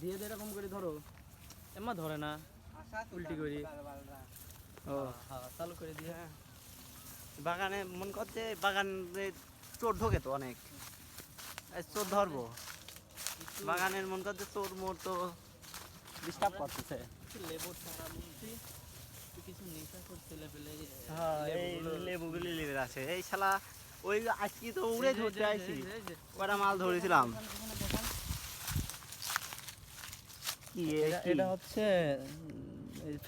দিয়ে দে এরকম করে ধরো, এমা ধরে না, উল্টি করি। ও হ্যাঁ চালু করে দিয়ে। বাগানে মন করছে বাগানে চোর ঢোকে তো অনেক, চোর ধরবো বাগানের মন করছে চোর মোর তো ডিস্টার্ব করতেছে। লেবুর চারা বলছি কিছু নেশা করছে লেবেলে। হ্যাঁ এই লেবুগুলি লেবের আছে এই শালা ওই আজকে তো উড়ে ধরতে আইছি কটা মাল ধরেছিলাম। কি এটা হচ্ছে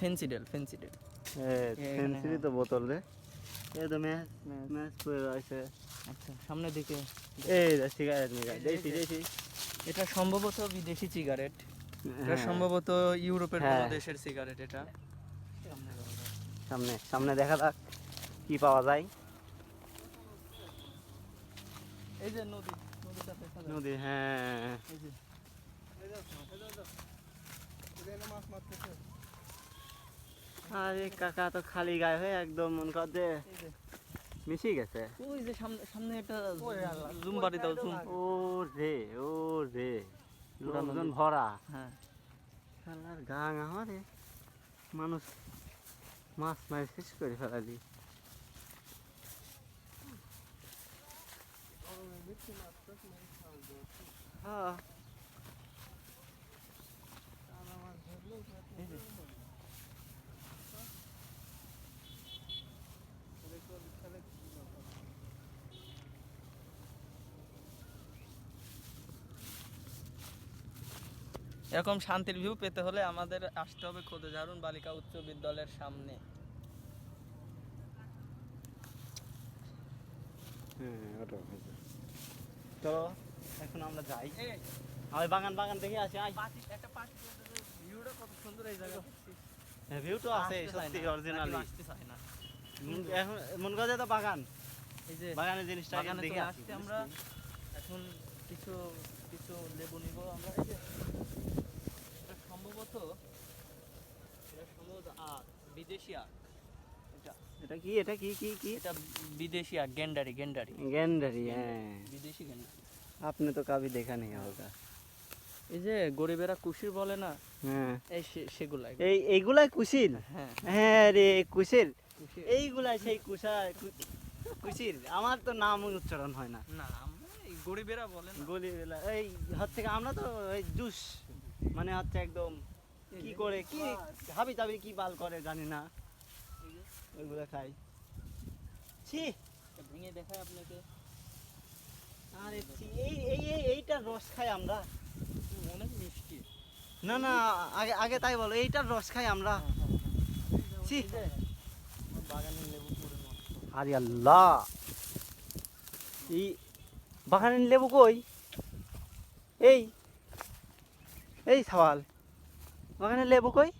ফেন্সিডেল, ফেন্সিডেল। ফেন্সিডি তো বোতল রে, এই তো ম্যাচ ম্যাচ পড়ে রয়েছে। আচ্ছা সামনের দিকে এই সিগারেট নিয়ে দেখি দেখি। এটা সম্ভবত বিদেশি সিগারেট, এটা সম্ভবত ইউরোপের কোনো দেশের সিগারেট। এটা সামনে সামনে দেখা যাক কি পাওয়া যায়। এই যে নদী, নদীটা দেখা যায়। নদী হ্যাঁ। এই যে আরে কাকা তো খালি গায়ে হয়ে একদম মন করছে মিশে গেছে। ওই যে সামনে সামনে একটা জুম বাড়ি দাও, জুম। ও রে ও রে লোকজন ভরা। হ্যাঁ শালার গাং আমারে মানুষ মাছ মাছ শেষ করে ফেলালি। হ্যাঁ এরকম শান্তির ভিউ পেতে হলে আমাদের আসতে হবে খোদেজারুন বালিকা উচ্চ বিদ্যালয়ের সামনে। তো এখন আমরা যাই, আমি বাগান বাগান দেখে আসি। একটা পার্টি ভিউটা কত সুন্দর এই জায়গা। ভিউ তো আছে সত্যি অরিজিনালি। আসতে চাই না এখন মন করে তো বাগান, এই যে বাগানের জিনিসটা বাগানে দেখে চলে আসি। আসছি আমরা। এখন কিছু কিছু লেবু নিব আমরা। এই যে এটা সম্ভবত আখ, বিদেশি আখ। এটা কি এটা কি কি কি এটা বিদেশি আখ, গেন্ডারি, গেন্ডারি, গেন্ডারি। হ্যাঁ বিদেশি গেন্ডারি। আপনি তো কাবি দেখা নেই হোগা। এই যে গরিবেরা কুশির বলে না, হ্যাঁ এই সেগুলাই। এইগুলাই কুশির। হ্যাঁ হ্যাঁ রে কুশির, কুশির। এইগুলাই সেই কুশির। আমার তো নাম উচ্চারণ হয় না। না আমরা এই গরিবেরা বলে না। গলিবেলা এই হচ্ছে আমরা তো এই জুস মানে হচ্ছে একদম কি করে কি হাবি জাবি কি বাল করে জানি না, ওইগুলো খাই। ছি ভেঙে দেখায় আপনাকে। আরে ছি এই এই এইটার রস খাই আমরা। অনেক মিষ্টি। না না আগে আগে তাই বলো, এইটার রস খাই আমরা। ছি বাগানের লেবু পুরো নষ্ট। আরে আল্লাহ, এই বাগানের লেবু কই? এই এই সওয়াল বাগানের লেবু কই?